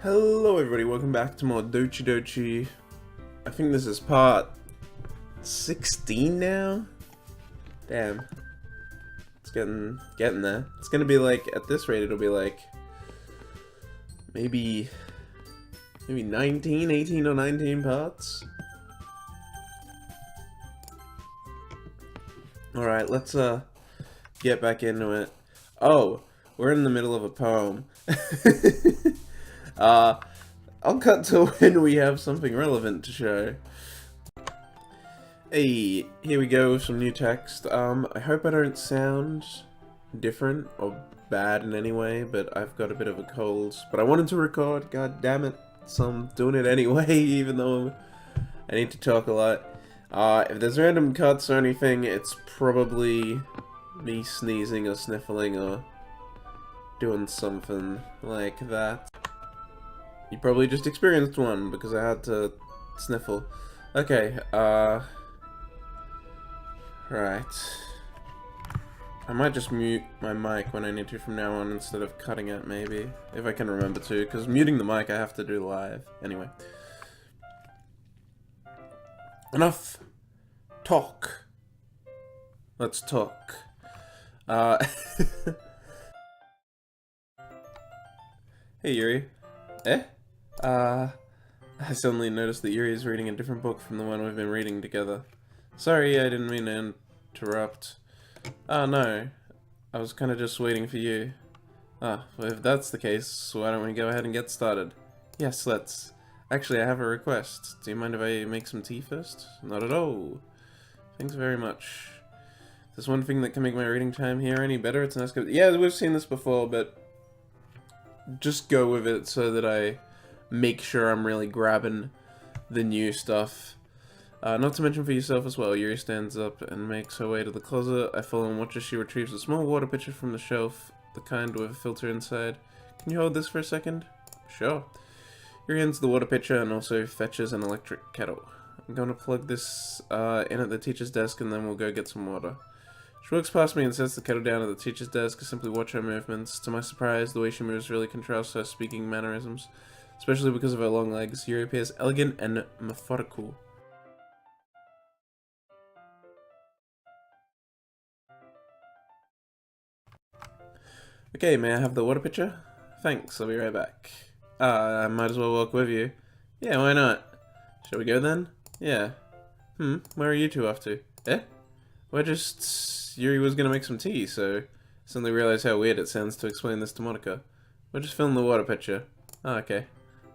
Hello everybody, welcome back to more Dochi Dochi. I think this is part 16 now? Damn. It's getting there. It's gonna be like, at this rate it'll be like, maybe 18 or 19 parts? Alright, let's get back into it. Oh, we're in the middle of a poem. I'll cut to when we have something relevant to show. Hey, here we go with some new text. I hope I don't sound different or bad in any way, but I've got a bit of a cold. But I wanted to record, god damn it, so I'm doing it anyway, even though I need to talk a lot. If there's random cuts or anything, it's probably me sneezing or sniffling or doing something like that. You probably just experienced one, because I had to sniffle. Okay, right. I might just mute my mic when I need to from now on instead of cutting it, maybe. If I can remember to, because muting the mic I have to do live. Anyway. Enough talk. Let's talk. Hey Yuri. Eh? I suddenly noticed that Yuri is reading a different book from the one we've been reading together. Sorry, I didn't mean to interrupt. Oh no, I was kinda just waiting for you. Well if that's the case, why don't we go ahead and get started? Yes, let's. Actually, I have a request. Do you mind if I make some tea first? Not at all. Thanks very much. If there's one thing that can make my reading time here any better, it's an ask of— yeah, we've seen this before, but just go with it so that I make sure I'm really grabbing the new stuff. Not to mention for yourself as well. Yuri stands up and makes her way to the closet. I follow and watch as she retrieves a small water pitcher from the shelf, the kind with a filter inside. Can you hold this for a second? Sure. Yuri hands the water pitcher and also fetches an electric kettle. I'm going to plug this in at the teacher's desk and then we'll go get some water. She walks past me and sets the kettle down at the teacher's desk. I simply watch her movements. To my surprise, the way she moves really contrasts her speaking mannerisms. Especially because of her long legs, Yuri appears elegant and methodical. Okay, may I have the water pitcher? Thanks, I'll be right back. I might as well walk with you. Yeah, why not? Shall we go then? Yeah. Where are you two off to? Eh? We're just— Yuri was gonna make some tea, so suddenly realized how weird it sounds to explain this to Monica. We're just filling the water pitcher. Oh, okay.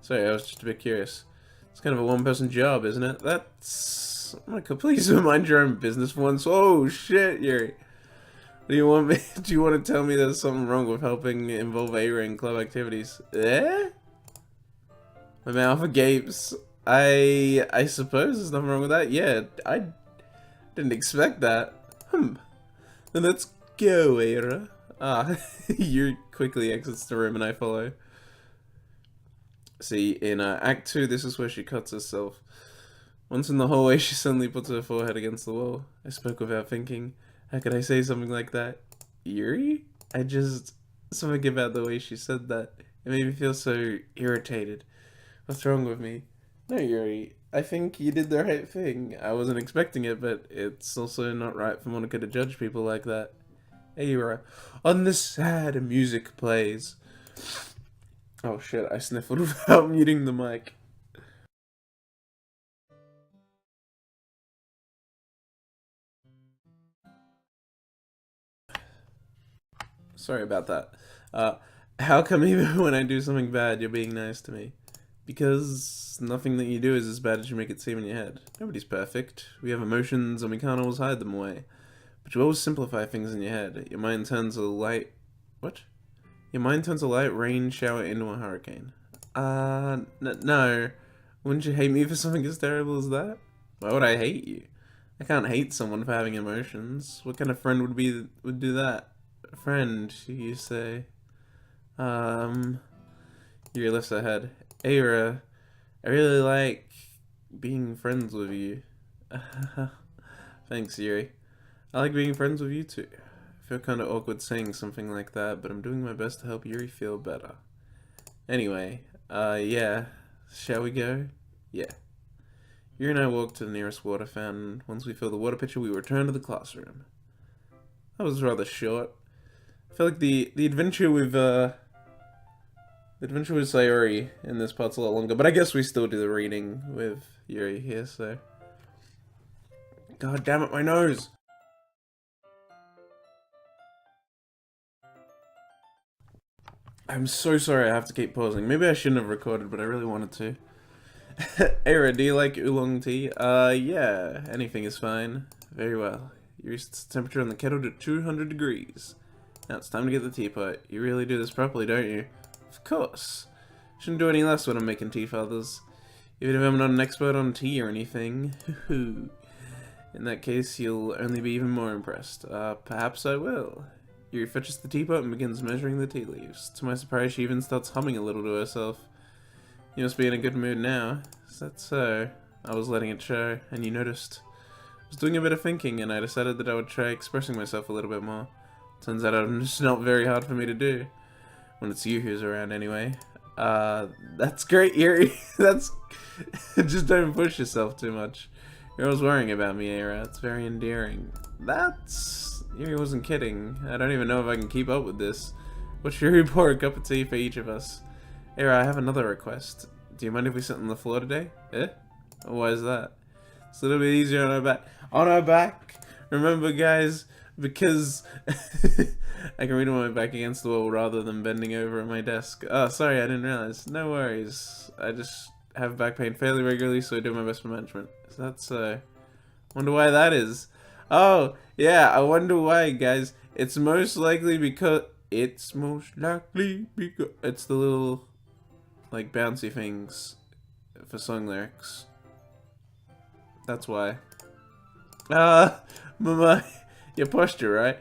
Sorry, I was just a bit curious. It's kind of a one-person job, isn't it? That's— Monica, please mind your own business for once. Oh, shit, Yuri. Do you want me— do you want to tell me there's something wrong with helping involve Eira in club activities? Eh? My mouth gapes. I suppose there's nothing wrong with that. Yeah, I didn't expect that. Then let's go, Eira. Yuri quickly exits the room and I follow. See, in Act 2, this is where she cuts herself. Once in the hallway, she suddenly puts her forehead against the wall. I spoke without thinking. How could I say something like that? Yuri? Something about the way she said that. It made me feel so irritated. What's wrong with me? No, Yuri. I think you did the right thing. I wasn't expecting it, but it's also not right for Monica to judge people like that. Eira. On the sad music plays. Oh shit, I sniffled without muting the mic. Sorry about that. How come even when I do something bad, you're being nice to me? Because nothing that you do is as bad as you make it seem in your head. Nobody's perfect. We have emotions and we can't always hide them away. But you always simplify things in your head. Your mind turns a light— what? Your mind turns a light rain shower into a hurricane. No. Wouldn't you hate me for something as terrible as that? Why would I hate you? I can't hate someone for having emotions. What kind of friend would do that? A friend, you say? Yuri lifts her head. Eira, I really like being friends with you. Thanks, Yuri. I like being friends with you too. I feel kinda awkward saying something like that, but I'm doing my best to help Yuri feel better. Anyway, yeah. Shall we go? Yeah. Yuri and I walked to the nearest water fountain. Once we filled the water pitcher, we returned to the classroom. That was rather short. I feel like the adventure with Sayori in this part's a lot longer, but I guess we still do the reading with Yuri here, so. God damn it, my nose! I'm so sorry I have to keep pausing. Maybe I shouldn't have recorded, but I really wanted to. Eira, do you like oolong tea? Yeah, anything is fine. Very well. You reached the temperature on the kettle to 200 degrees. Now it's time to get the teapot. You really do this properly, don't you? Of course. Shouldn't do any less when I'm making tea for others. Even if I'm not an expert on tea or anything. In that case, you'll only be even more impressed. Perhaps I will. Yuri fetches the teapot and begins measuring the tea leaves. To my surprise, she even starts humming a little to herself. You must be in a good mood now. Is that so? I was letting it show, and you noticed. I was doing a bit of thinking, and I decided that I would try expressing myself a little bit more. Turns out it's not very hard for me to do. When it's you who's around, anyway. That's great, Yuri. That's... Just don't push yourself too much. You're always worrying about me, Eira. It's very endearing. That's... Yuri wasn't kidding. I don't even know if I can keep up with this. Watch Yuri pour a cup of tea for each of us. Eira, I have another request. Do you mind if we sit on the floor today? Eh? Why is that? It's a little bit easier on our back. On our back! Remember, guys, because I can read on my back against the wall rather than bending over at my desk. Oh, sorry, I didn't realize. No worries. I just have back pain fairly regularly, so I do my best for management. So that's, wonder why that is. Oh, yeah, I wonder why, guys. It's most likely because... It's the little... like bouncy things for song lyrics. That's why. Mama, your posture, right?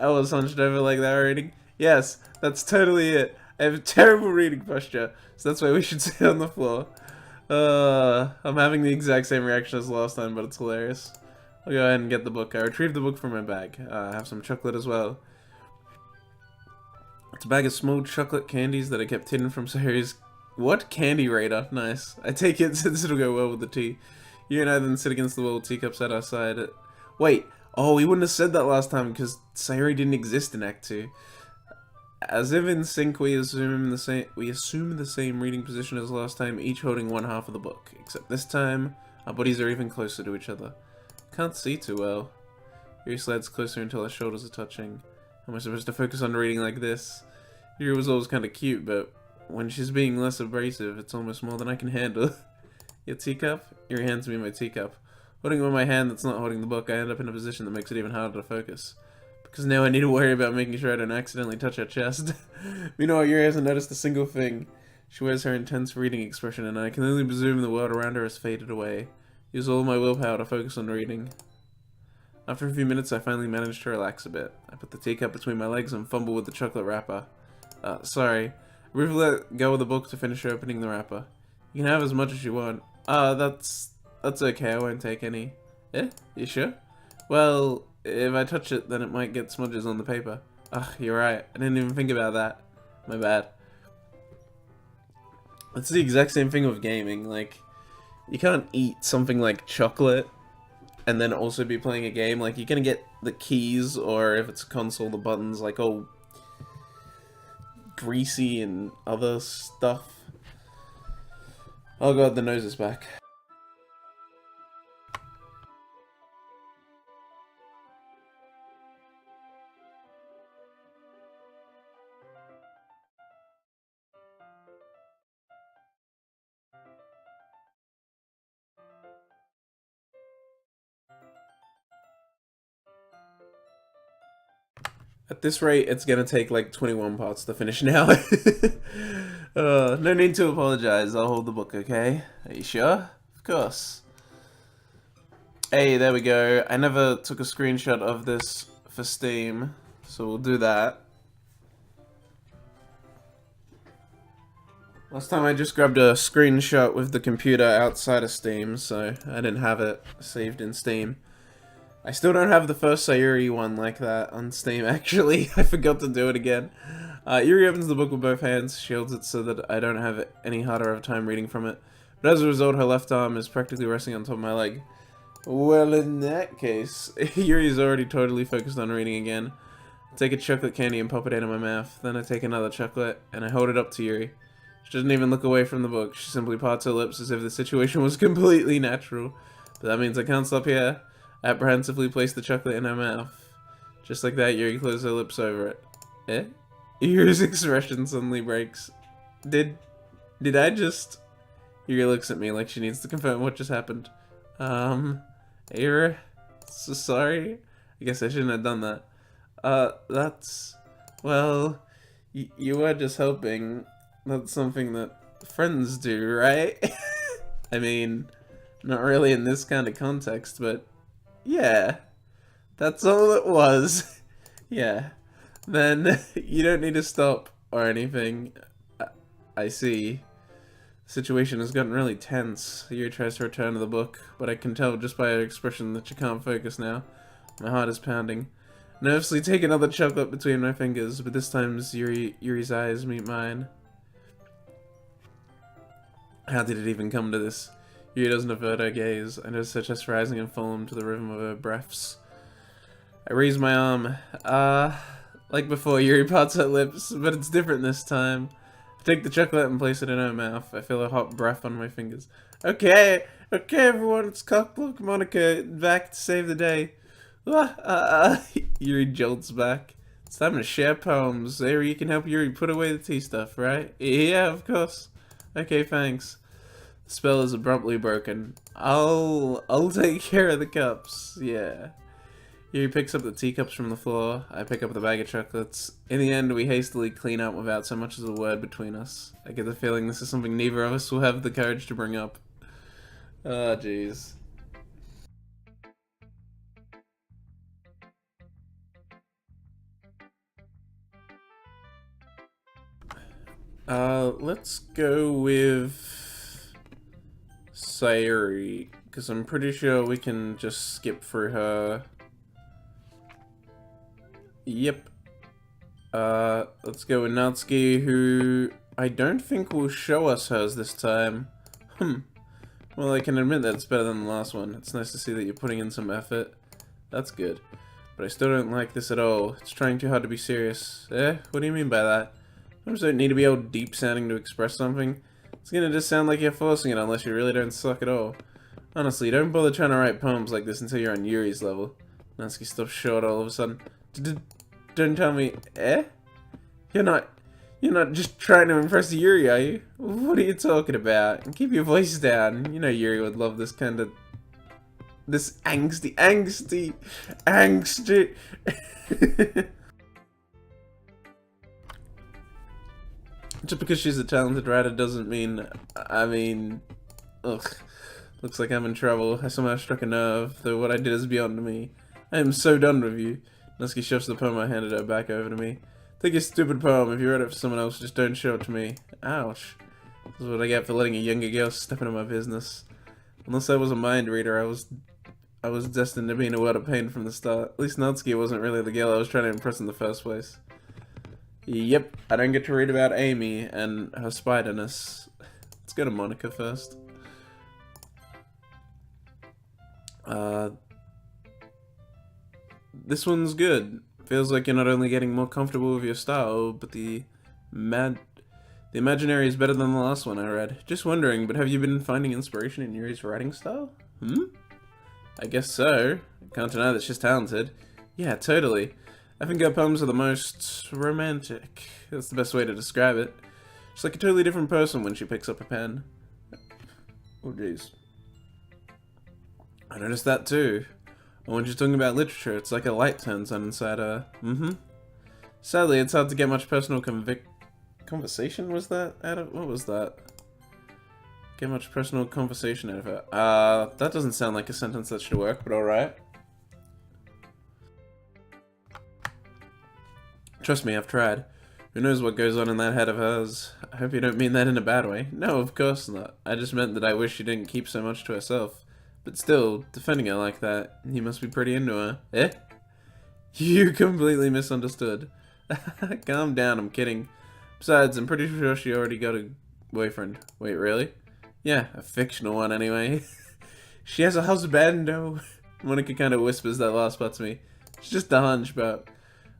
I was hunched over like that reading. Yes, that's totally it. I have a terrible reading posture, so that's why we should sit on the floor. I'm having the exact same reaction as last time, but it's hilarious. I'll go ahead and get the book. I retrieved the book from my bag. I have some chocolate as well. It's a bag of small chocolate candies that I kept hidden from Sayori's... What? Candy Raider. Nice. I take it since it'll go well with the tea. You and I then sit against the wall, teacups at our side. Wait. Oh, we wouldn't have said that last time because Sayori didn't exist in Act 2. As if in sync, we assume the same reading position as last time, each holding one half of the book. Except this time, our bodies are even closer to each other. Can't see too well. Yuri slides closer until our shoulders are touching. Am I supposed to focus on reading like this? Yuri was always kind of cute, but when she's being less abrasive, it's almost more than I can handle. Your teacup? Yuri hands me my teacup. Holding it with my hand that's not holding the book, I end up in a position that makes it even harder to focus. Because now I need to worry about making sure I don't accidentally touch her chest. Meanwhile, Yuri hasn't noticed a single thing. She wears her intense reading expression, and I can only presume the world around her has faded away. Use all my willpower to focus on reading. After a few minutes, I finally managed to relax a bit. I put the teacup between my legs and fumble with the chocolate wrapper. Sorry. I briefly let go of the book to finish opening the wrapper. You can have as much as you want. That's okay, I won't take any. Eh? You sure? Well, if I touch it, then it might get smudges on the paper. Ugh, you're right. I didn't even think about that. My bad. It's the exact same thing with gaming. Like, you can't eat something like chocolate and then also be playing a game. Like, you're gonna get the keys, or if it's a console, the buttons, like, all greasy and other stuff. Oh god, the nose is back. At this rate, it's gonna take like 21 parts to finish now. No need to apologize. I'll hold the book, okay? Are you sure? Of course. Hey, there we go. I never took a screenshot of this for Steam, so we'll do that. Last time I just grabbed a screenshot with the computer outside of Steam, so I didn't have it saved in Steam. I still don't have the first Sayuri one like that on Steam, actually. I forgot to do it again. Yuri opens the book with both hands. She holds it so that I don't have any harder of a time reading from it. But as a result, her left arm is practically resting on top of my leg. Well, in that case, Yuri's already totally focused on reading again. I take a chocolate candy and pop it into my mouth. Then I take another chocolate, and I hold it up to Yuri. She doesn't even look away from the book. She simply parts her lips as if the situation was completely natural. But that means I can't stop here. I apprehensively place the chocolate in her mouth. Just like that, Yuri closes her lips over it. Eh? Yuri's expression suddenly breaks. Did I just... Yuri looks at me like she needs to confirm what just happened. Eira? So sorry? I guess I shouldn't have done that. That's... Well, you were just hoping. That's something that friends do, right? I mean, not really in this kind of context, but... Yeah. That's all it was. Yeah. Then, you don't need to stop or anything. I see. The situation has gotten really tense. Yuri tries to return to the book, but I can tell just by her expression that she can't focus now. My heart is pounding. Nervously take another chocolate between my fingers, but this time Yuri's eyes meet mine. How did it even come to this? Yuri doesn't avert her gaze. I notice her chest rising and falling to the rhythm of her breaths. I raise my arm. Like before, Yuri parts her lips, but it's different this time. I take the chocolate and place it in her mouth. I feel a hot breath on my fingers. Okay, everyone, it's Cockblock Monica back to save the day. Yuri jolts back. It's time to share poems. Eira, you can help Yuri put away the tea stuff, right? Yeah, of course. Okay, thanks. The spell is abruptly broken. I'll take care of the cups. Yeah. Yuri picks up the teacups from the floor. I pick up the bag of chocolates. In the end, we hastily clean up without so much as a word between us. I get the feeling this is something neither of us will have the courage to bring up. Oh, jeez. Let's go with Sayuri, because I'm pretty sure we can just skip through her. Yep. Let's go with Natsuki, who I don't think will show us hers this time. Well, I can admit that it's better than the last one. It's nice to see that you're putting in some effort. That's good. But I still don't like this at all. It's trying too hard to be serious. What do you mean by that? Poems don't need to be all deep sounding to express something. It's gonna just sound like you're forcing it unless you really don't suck at all. Honestly, don't bother trying to write poems like this until you're on Yuri's level. Natsuki stops short all of a sudden. Don't tell me, You're not just trying to impress Yuri, are you? What are you talking about? And keep your voice down. You know Yuri would love this kind of... This angsty... Just because she's a talented writer doesn't mean... I mean... Ugh. Looks like I'm in trouble. I somehow struck a nerve, though what I did is beyond me. I am so done with you. Natsuki shoves the poem I handed her back over to me. Take your stupid poem. If you wrote it for someone else, just don't show it to me. Ouch. This is what I get for letting a younger girl step into my business. Unless I was a mind reader, I was destined to be in a world of pain from the start. At least Natsuki wasn't really the girl I was trying to impress in the first place. Yep, I don't get to read about Amy and her spiderness. Let's go to Monica first. This one's good. Feels like you're not only getting more comfortable with your style, but the imaginary is better than the last one I read. Just wondering, but have you been finding inspiration in Yuri's writing style? I guess so. Can't deny that she's talented. Yeah, totally. I think her poems are the most romantic. That's the best way to describe it. She's like a totally different person when she picks up a pen. Oh, jeez. I noticed that too. And when she's talking about literature, it's like a light turns on inside her. Sadly, it's hard to get much personal conversation, was that? What was that? Get much personal conversation out of her. That doesn't sound like a sentence that should work, but alright. Trust me, I've tried. Who knows what goes on in that head of hers? I hope you don't mean that in a bad way. No, of course not. I just meant that I wish she didn't keep so much to herself. But still, defending her like that, you must be pretty into her. You completely misunderstood. Calm down, I'm kidding. Besides, I'm pretty sure she already got a boyfriend. Wait, really? Yeah, a fictional one anyway. She has a husbando. Monica kind of whispers that last part to me. It's just a hunch, but...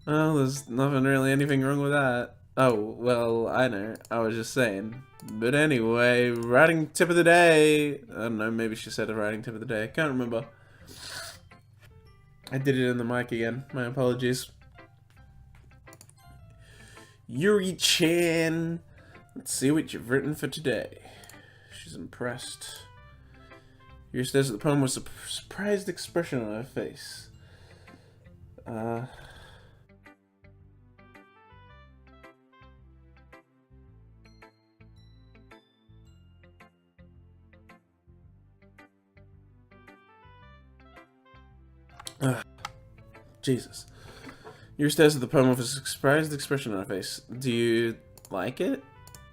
well, there's nothing really anything wrong with that. Oh, well, I know. I was just saying. But anyway, writing tip of the day. I don't know, maybe she said a writing tip of the day. I can't remember. I did it in the mic again. My apologies. Yuri-chan. Let's see what you've written for today. She's impressed. Yuri stares at the poem with a surprised expression on her face. Jesus. Yuri stares at the poem with a surprised expression on her face. Do you like it?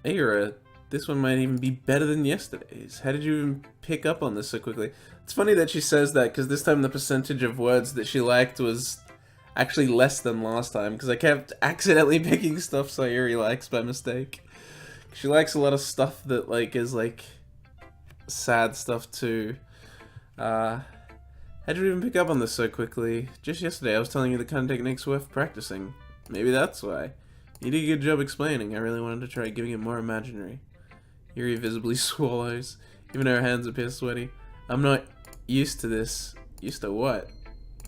Eira, this one might even be better than yesterday's. How did you even pick up on this so quickly? It's funny that she says that, because this time the percentage of words that she liked was actually less than last time, because I kept accidentally picking stuff Sayuri likes by mistake. She likes a lot of stuff that, like, is, like, sad stuff too. How'd you even pick up on this so quickly? Just yesterday I was telling you the kind of techniques worth practicing. Maybe that's why. You did a good job explaining. I really wanted to try giving it more imaginary. Yuri visibly swallows. Even her hands appear sweaty. I'm not used to this. Used to what?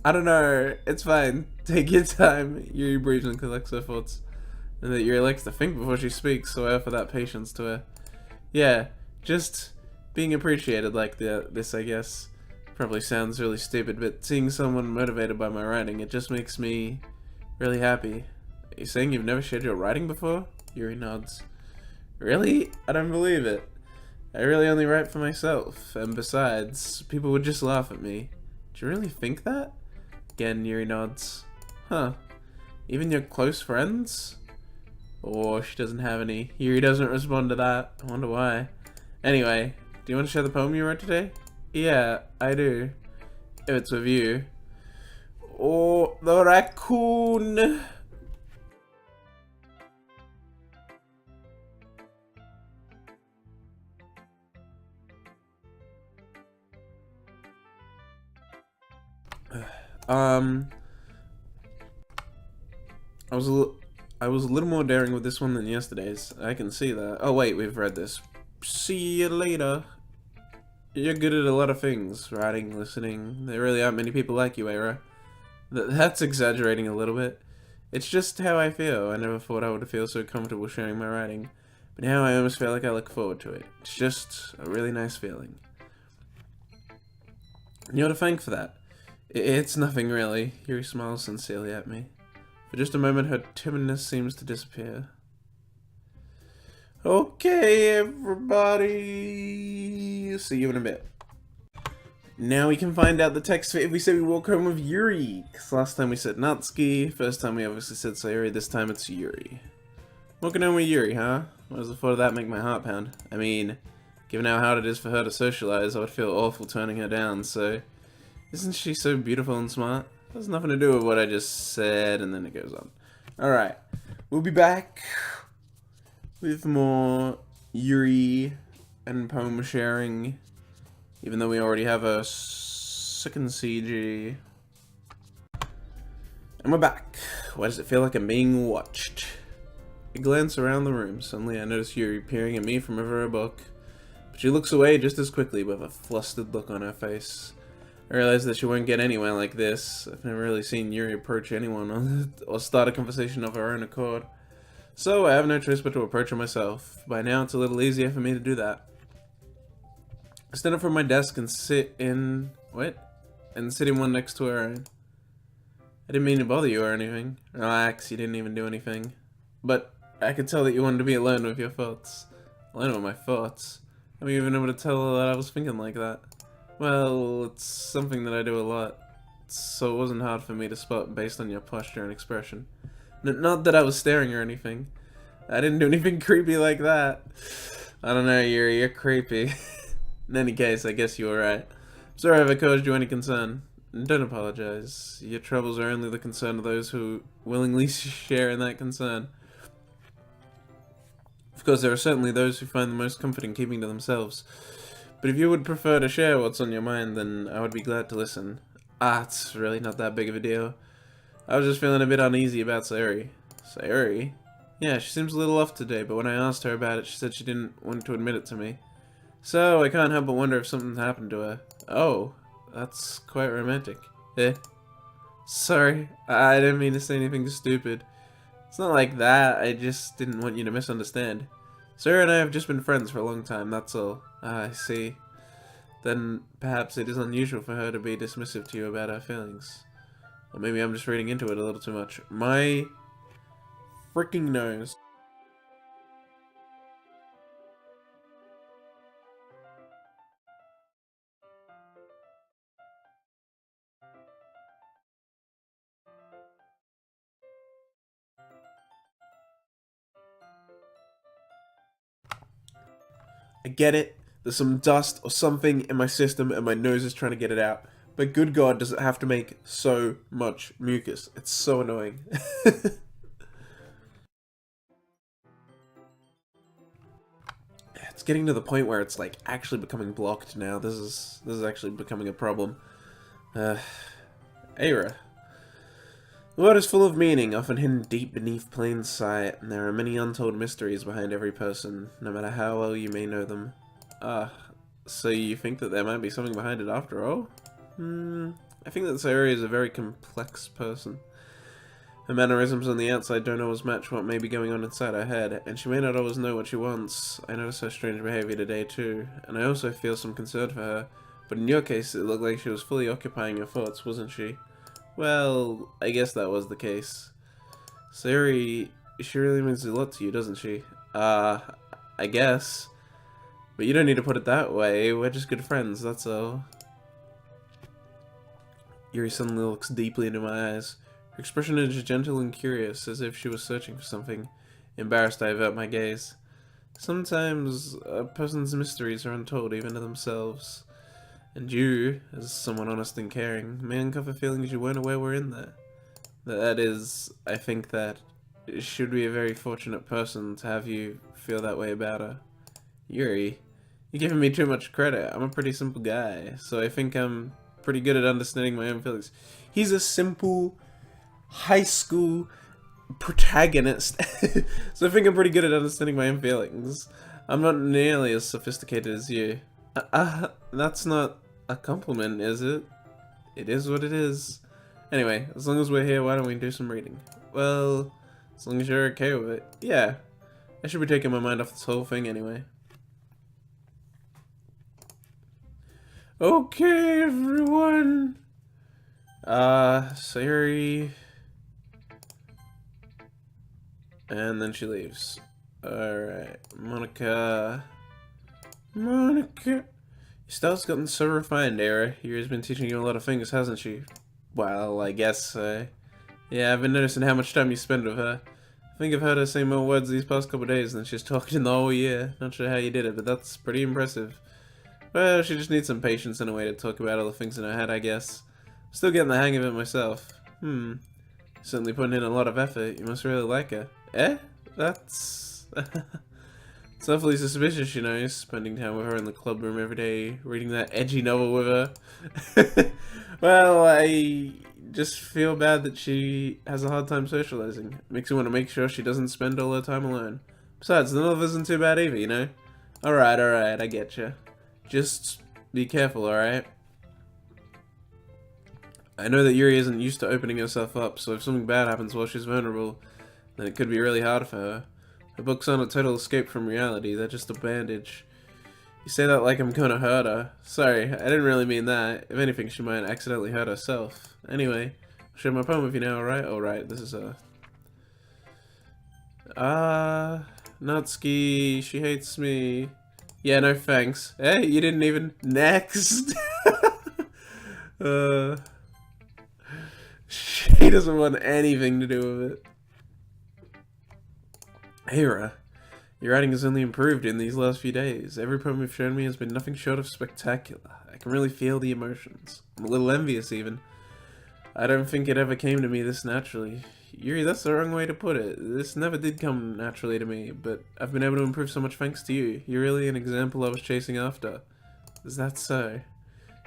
I don't know. It's fine. Take your time. Yuri breathes and collects her thoughts. And that Yuri likes to think before she speaks, so I offer that patience to her. Yeah, just being appreciated like this, I guess. Probably sounds really stupid, but seeing someone motivated by my writing, it just makes me really happy. Are you saying you've never shared your writing before? Yuri nods. Really? I don't believe it. I really only write for myself, and besides, people would just laugh at me. Do you really think that? Again, Yuri nods. Huh. Even your close friends? Or she doesn't have any. Yuri doesn't respond to that. I wonder why. Anyway, do you want to share the poem you wrote today? Yeah, I do. If it's with you. Oh, the raccoon! I was a little more daring with this one than yesterday's. I can see that. Oh wait, we've read this. See you later. You're good at a lot of things. Writing, listening. There really aren't many people like you, Eira. That's exaggerating a little bit. It's just how I feel. I never thought I would feel so comfortable sharing my writing. But now I almost feel like I look forward to it. It's just a really nice feeling. And you're to thank for that. It's nothing really. Yuri smiles sincerely at me. For just a moment her timidness seems to disappear. Okay, everybody. See you in a bit. Now we can find out the text for if we say we walk home with Yuri. Because last time we said Natsuki, first time we obviously said Sayuri, this time it's Yuri. Walking home with Yuri, huh? Why does the thought of that make my heart pound? I mean, given how hard it is for her to socialize, I would feel awful turning her down, so... Isn't she so beautiful and smart? It has nothing to do with what I just said, and then it goes on. Alright, we'll be back with more Yuri and poem sharing, even though we already have a second CG. And we're back. Why does it feel like I'm being watched? I glance around the room. Suddenly I notice Yuri peering at me from over her book, but she looks away just as quickly with a flustered look on her face. I realize that she won't get anywhere like this. I've never really seen Yuri approach anyone or start a conversation of her own accord. So I have no choice but to approach her myself. By now it's a little easier for me to do that. I stand up from my desk and sit in... And sit in one next to her. I didn't mean to bother you or anything. Relax, you didn't even do anything. But I could tell that you wanted to be alone with your thoughts. Alone with my thoughts? How were you even able to tell her that I was thinking like that? Well, it's something that I do a lot. So it wasn't hard for me to spot based on your posture and expression. Not that I was staring or anything. I didn't do anything creepy like that. I don't know, Yuri, you're creepy. In any case, I guess you were right. Sorry if I caused you any concern. Don't apologize. Your troubles are only the concern of those who willingly share in that concern. Of course, there are certainly those who find the most comfort in keeping to themselves. But if you would prefer to share what's on your mind, then I would be glad to listen. It's really not that big of a deal. I was just feeling a bit uneasy about Sayuri. Sayuri? Yeah, she seems a little off today, but when I asked her about it, she said she didn't want to admit it to me. So, I can't help but wonder if something happened to her. Oh, that's quite romantic. Sorry, I didn't mean to say anything stupid. It's not like that, I just didn't want you to misunderstand. Sarah and I have just been friends for a long time, that's all. I see. Then perhaps it is unusual for her to be dismissive to you about her feelings. Or maybe I'm just reading into it a little too much. My freaking nose. I get it. There's some dust or something in my system and my nose is trying to get it out. But good God, does it have to make so much mucus? It's so annoying. It's getting to the point where it's like actually becoming blocked now. This is actually becoming a problem. Eira. The word is full of meaning, often hidden deep beneath plain sight, and there are many untold mysteries behind every person, no matter how well you may know them. So you think that there might be something behind it after all? I think that Sayuri is a very complex person. Her mannerisms on the outside don't always match what may be going on inside her head, and she may not always know what she wants. I notice her strange behavior today too, and I also feel some concern for her, but in your case it looked like she was fully occupying your thoughts, wasn't she? Well, I guess that was the case. Sayuri, she really means a lot to you, doesn't she? I guess. But you don't need to put it that way, we're just good friends, that's all. Yuri suddenly looks deeply into my eyes. Her expression is gentle and curious, as if she was searching for something. Embarrassed, I avert my gaze. Sometimes a person's mysteries are untold even to themselves. And you, as someone honest and caring, may uncover feelings you weren't aware were in there. That is, I think that it should be a very fortunate person to have you feel that way about her. Yuri, you're giving me too much credit. I'm a pretty simple guy, so I think I'm pretty good at understanding my own feelings. He's a simple high school protagonist, so I think I'm pretty good at understanding my own feelings. I'm not nearly as sophisticated as you. That's not a compliment, is it? It is what it is. Anyway, as long as we're here, why don't we do some reading? Well, as long as you're okay with it. Yeah, I should be taking my mind off this whole thing anyway. Okay, everyone. Sayuri. And then she leaves. Alright, Monica. Your style's gotten so refined, Eira. Yuri's been teaching you a lot of things, hasn't she? Well, I guess, yeah, I've been noticing how much time you spend with her. I think I've heard her say more words these past couple of days than she's talked in the whole year. Not sure how you did it, but that's pretty impressive. Well, she just needs some patience and a way to talk about all the things in her head, I guess. I'm still getting the hang of it myself. Certainly putting in a lot of effort. You must really like her. That's... It's awfully suspicious, you know, spending time with her in the club room every day, reading that edgy novel with her. Well, I just feel bad that she has a hard time socializing. Makes me want to make sure she doesn't spend all her time alone. Besides, the novel isn't too bad either, you know? Alright, I get you. Just be careful, alright? I know that Yuri isn't used to opening herself up, so if something bad happens while she's vulnerable, then it could be really hard for her. Her books aren't a total escape from reality, they're just a bandage. You say that like I'm gonna hurt her. Sorry, I didn't really mean that. If anything, she might accidentally hurt herself. Anyway, I'll share my poem with you now, alright? Alright, this is a... Natsuki, she hates me. Yeah, no thanks. Hey, you didn't even... Next! She doesn't want anything to do with it. Eira, Your writing has only improved in these last few days. Every poem you've shown me has been nothing short of spectacular. I can really feel the emotions. I'm a little envious, even. I don't think it ever came to me this naturally. Yuri, that's the wrong way to put it. This never did come naturally to me, but I've been able to improve so much thanks to you. You're really an example I was chasing after. Is that so?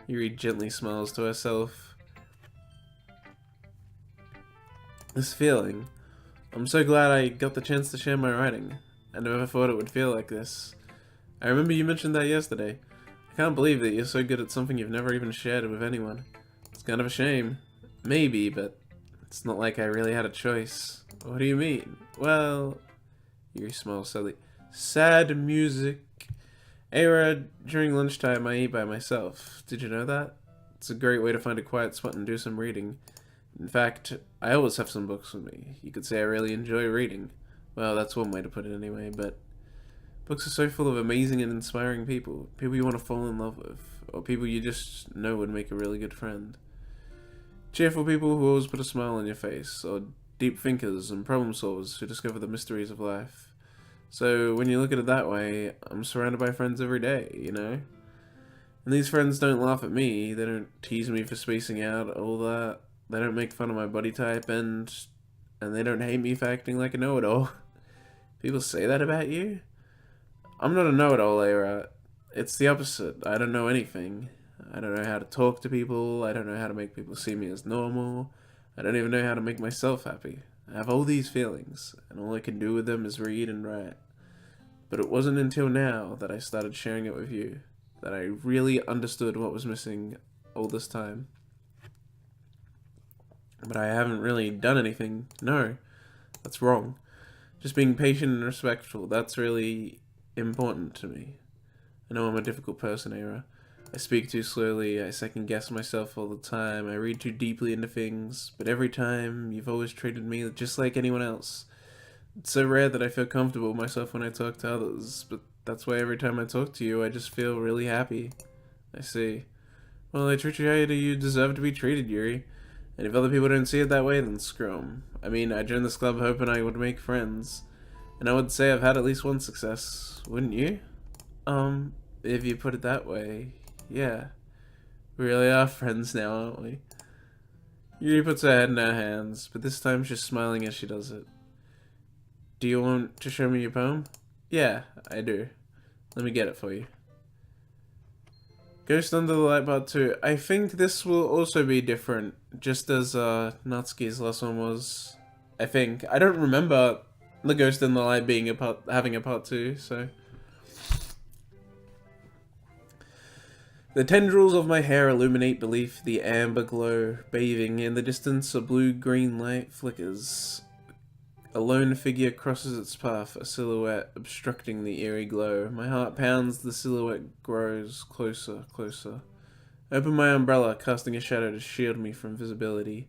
Yuri gently smiles to herself. This feeling. I'm so glad I got the chance to share my writing. I never thought it would feel like this. I remember you mentioned that yesterday. I can't believe that you're so good at something you've never even shared with anyone. It's kind of a shame. Maybe, but it's not like I really had a choice. What do you mean? Well, Yuri smiles sadly. Sad music. Eira, during lunchtime I eat by myself. Did you know that? It's a great way to find a quiet spot and do some reading. In fact, I always have some books with me. You could say I really enjoy reading. Well, that's one way to put it anyway, but books are so full of amazing and inspiring people. People you want to fall in love with, or people you just know would make a really good friend. Cheerful people who always put a smile on your face, or deep thinkers and problem solvers who discover the mysteries of life. So when you look at it that way, I'm surrounded by friends every day, you know? And these friends don't laugh at me, they don't tease me for spacing out, all that. They don't make fun of my body type, and they don't hate me for acting like a know-it-all. People say that about you? I'm not a know-it-all, Eira. It's the opposite. I don't know anything. I don't know how to talk to people. I don't know how to make people see me as normal. I don't even know how to make myself happy. I have all these feelings, and all I can do with them is read and write. But it wasn't until now that I started sharing it with you that I really understood what was missing all this time. But I haven't really done anything. No, that's wrong. Just being patient and respectful, that's really important to me. I know I'm a difficult person, Eira. I speak too slowly, I second guess myself all the time, I read too deeply into things, but every time, you've always treated me just like anyone else. It's so rare that I feel comfortable with myself when I talk to others, but that's why every time I talk to you, I just feel really happy. I see. Well, I treat you how you deserve to be treated, Yuri. And if other people don't see it that way, then screw 'em. I mean, I joined this club hoping I would make friends. And I would say I've had at least one success, wouldn't you? If you put it that way, yeah. We really are friends now, aren't we? Yuri puts her head in her hands, but this time she's smiling as she does it. Do you want to show me your poem? Yeah, I do. Let me get it for you. Ghost Under the Light Part 2. I think this will also be different, just as Natsuki's last one was. I think. I don't remember the Ghost in the Light being having a part 2, so. The tendrils of my hair illuminate beneath the amber glow, bathing in the distance a blue-green light flickers. A lone figure crosses its path, a silhouette obstructing the eerie glow. My heart pounds, the silhouette grows closer, closer. I open my umbrella, casting a shadow to shield me from visibility.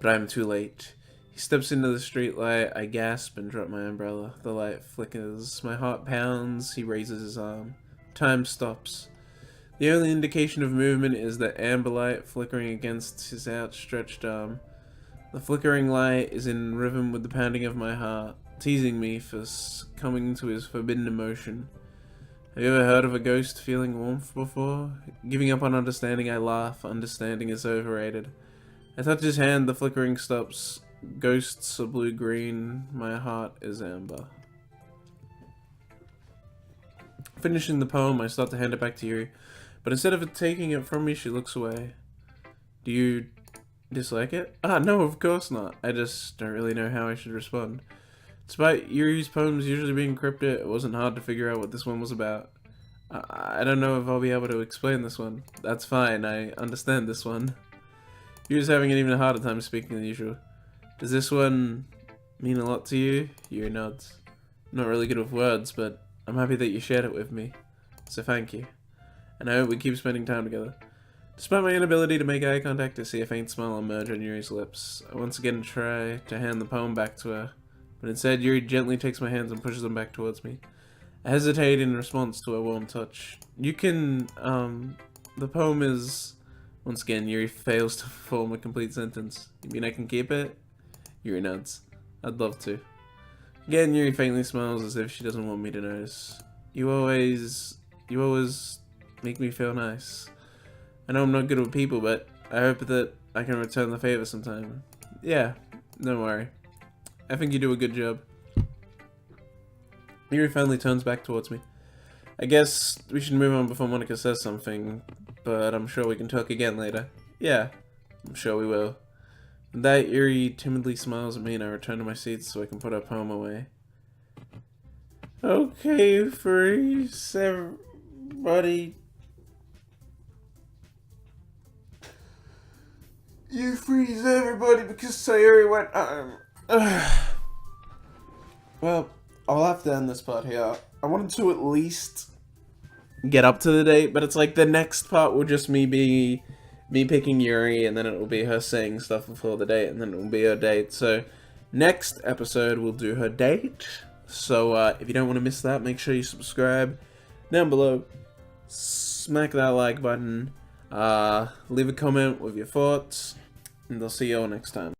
But I am too late. He steps into the streetlight, I gasp and drop my umbrella. The light flickers, my heart pounds, he raises his arm. Time stops. The only indication of movement is the amber light flickering against his outstretched arm. The flickering light is in rhythm with the pounding of my heart, teasing me for succumbing to his forbidden emotion. Have you ever heard of a ghost feeling warmth before? Giving up on understanding, I laugh. Understanding is overrated. I touch his hand, the flickering stops. Ghosts are blue-green, my heart is amber. Finishing the poem, I start to hand it back to Yuri, but instead of taking it from me, she looks away. Do you dislike it? No, of course not. I just don't really know how I should respond. Despite Yuri's poems usually being cryptic, it wasn't hard to figure out what this one was about. I don't know if I'll be able to explain this one. That's fine, I understand this one. Yuri's having an even harder time speaking than usual. Does this one mean a lot to you? Yuri nods. I'm not really good with words, but I'm happy that you shared it with me. So thank you. And I hope we keep spending time together. Despite my inability to make eye contact, I see a faint smile emerge on Yuri's lips. I once again try to hand the poem back to her, but instead Yuri gently takes my hands and pushes them back towards me. I hesitate in response to her warm touch. You can, the poem is... Once again, Yuri fails to form a complete sentence. You mean I can keep it? Yuri nods. I'd love to. Again, Yuri faintly smiles as if she doesn't want me to notice. You always make me feel nice. I know I'm not good with people, but I hope that I can return the favor sometime. Yeah, don't worry. I think you do a good job. Yuri finally turns back towards me. I guess we should move on before Monica says something, but I'm sure we can talk again later. Yeah, I'm sure we will. With that, Yuri timidly smiles at me and I return to my seat so I can put our poem away. Okay, freeze, everybody. You freeze everybody because Sayuri went home. Well, I'll have to end this part here. I wanted to at least get up to the date, but it's like the next part will just me picking Yuri, and then it will be her saying stuff before the date, and then it will be her date. So next episode we'll do her date. So if you don't want to miss that, make sure you subscribe down below. Smack that like button. Leave a comment with your thoughts, and I'll see you all next time.